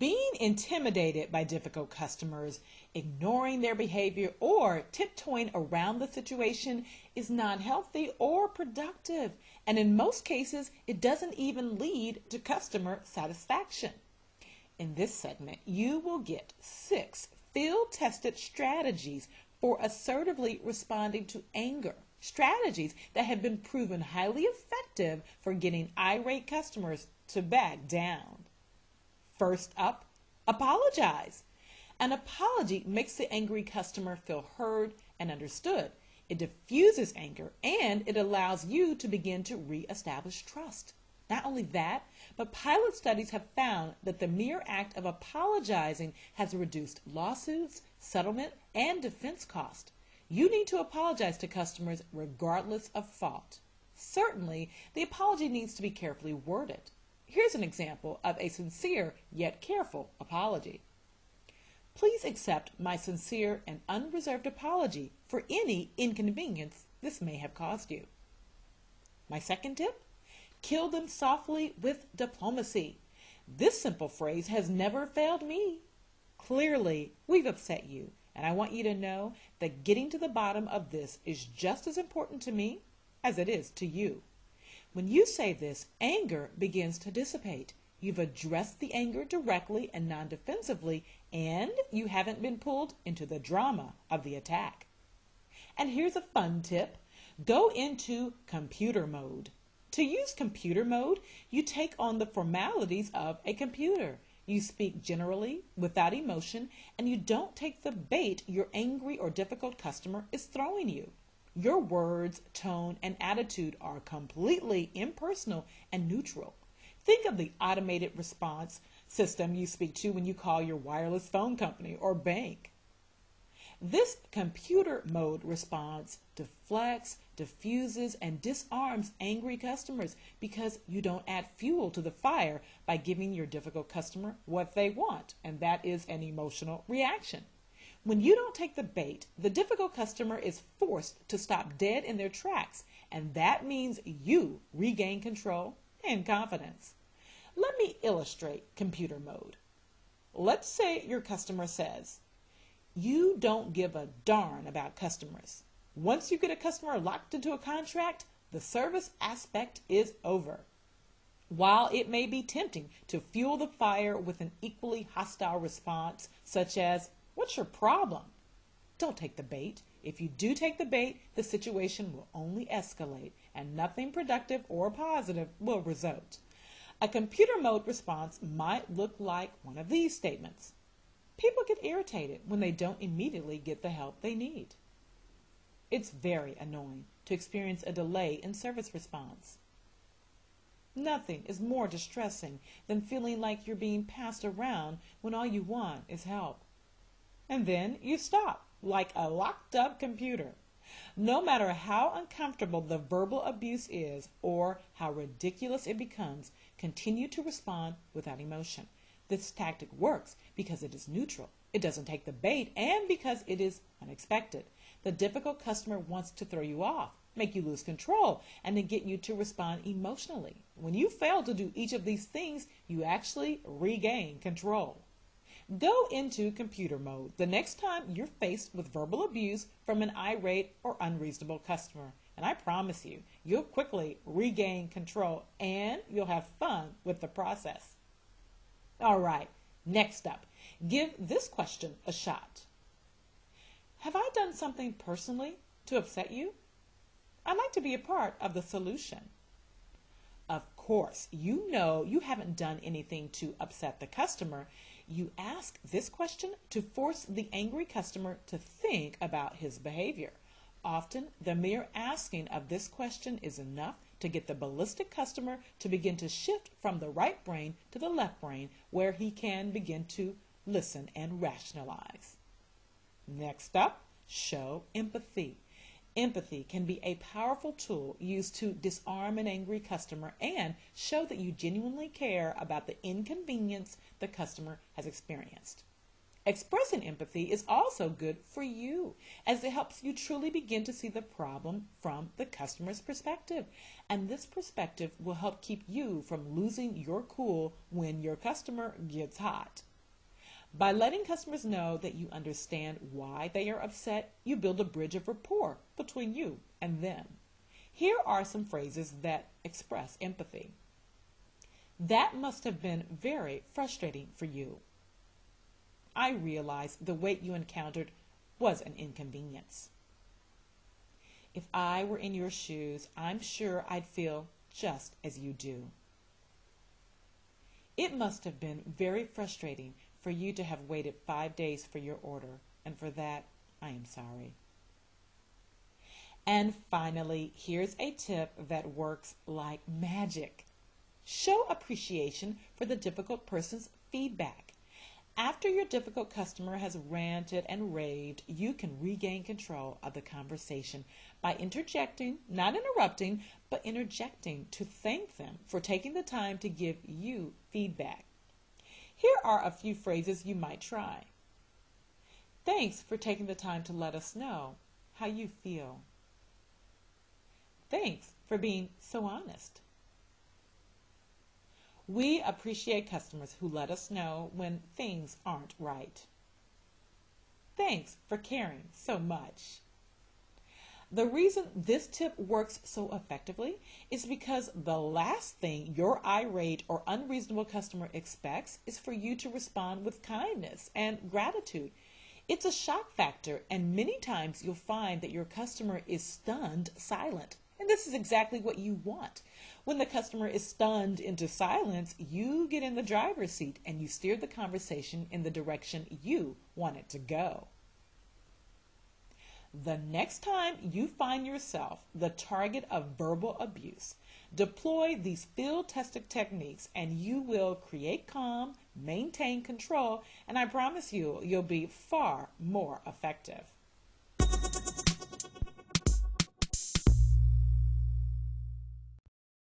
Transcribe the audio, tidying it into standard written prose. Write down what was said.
Being intimidated by difficult customers, ignoring their behavior, or tiptoeing around the situation is not healthy or productive. And in most cases, it doesn't even lead to customer satisfaction. In this segment, you will get 6 field-tested strategies for assertively responding to anger. Strategies that have been proven highly effective for getting irate customers to back down. First up, apologize. An apology makes the angry customer feel heard and understood. It diffuses anger and it allows you to begin to reestablish trust. Not only that, but pilot studies have found that the mere act of apologizing has reduced lawsuits, settlement, and defense costs. You need to apologize to customers regardless of fault. Certainly, the apology needs to be carefully worded. Here's an example of a sincere yet careful apology. Please accept my sincere and unreserved apology for any inconvenience this may have caused you. My second tip, kill them softly with diplomacy. This simple phrase has never failed me. Clearly, we've upset you, and I want you to know that getting to the bottom of this is just as important to me as it is to you. When you say this, anger begins to dissipate. You've addressed the anger directly and non-defensively, and you haven't been pulled into the drama of the attack. And here's a fun tip. Go into computer mode. To use computer mode, you take on the formalities of a computer. You speak generally, without emotion, and you don't take the bait your angry or difficult customer is throwing you. Your words, tone, and attitude are completely impersonal and neutral. Think of the automated response system you speak to when you call your wireless phone company or bank. This computer mode response deflects, diffuses, and disarms angry customers because you don't add fuel to the fire by giving your difficult customer what they want, and that is an emotional reaction. When you don't take the bait, the difficult customer is forced to stop dead in their tracks, and that means you regain control and confidence. Let me illustrate computer mode. Let's say your customer says, "You don't give a darn about customers. Once you get a customer locked into a contract, the service aspect is over." While it may be tempting to fuel the fire with an equally hostile response, such as, "What's your problem?" Don't take the bait. If you do take the bait, the situation will only escalate and nothing productive or positive will result. A computer mode response might look like one of these statements. People get irritated when they don't immediately get the help they need. It's very annoying to experience a delay in service response. Nothing is more distressing than feeling like you're being passed around when all you want is help. And then you stop, like a locked up computer. No matter how uncomfortable the verbal abuse is or how ridiculous it becomes, continue to respond without emotion. This tactic works because it is neutral, it doesn't take the bait, and because it is unexpected. The difficult customer wants to throw you off, make you lose control, and then get you to respond emotionally. When you fail to do each of these things, you actually regain control. Go into computer mode the next time you're faced with verbal abuse from an irate or unreasonable customer. And I promise you, you'll quickly regain control and you'll have fun with the process. All right, next up, give this question a shot. Have I done something personally to upset you? I'd like to be a part of the solution. Of course, you know you haven't done anything to upset the customer. You ask this question to force the angry customer to think about his behavior. Often, the mere asking of this question is enough to get the ballistic customer to begin to shift from the right brain to the left brain, where he can begin to listen and rationalize. Next up, show empathy. Empathy can be a powerful tool used to disarm an angry customer and show that you genuinely care about the inconvenience the customer has experienced. Expressing empathy is also good for you, as it helps you truly begin to see the problem from the customer's perspective. And this perspective will help keep you from losing your cool when your customer gets hot. By letting customers know that you understand why they are upset, you build a bridge of rapport between you and them. Here are some phrases that express empathy. That must have been very frustrating for you. I realize the wait you encountered was an inconvenience. If I were in your shoes, I'm sure I'd feel just as you do. It must have been very frustrating for you to have waited 5 days for your order, and for that, I am sorry. And finally, here's a tip that works like magic. Show appreciation for the difficult person's feedback. After your difficult customer has ranted and raved, you can regain control of the conversation by interjecting, not interrupting, but interjecting to thank them for taking the time to give you feedback. Here are a few phrases you might try. Thanks for taking the time to let us know how you feel. Thanks for being so honest. We appreciate customers who let us know when things aren't right. Thanks for caring so much. The reason this tip works so effectively is because the last thing your irate or unreasonable customer expects is for you to respond with kindness and gratitude. It's a shock factor, and many times you'll find that your customer is stunned silent. And this is exactly what you want. When the customer is stunned into silence, you get in the driver's seat and you steer the conversation in the direction you want it to go. The next time you find yourself the target of verbal abuse, deploy these field-tested techniques and you will create calm, maintain control, and I promise you, you'll be far more effective.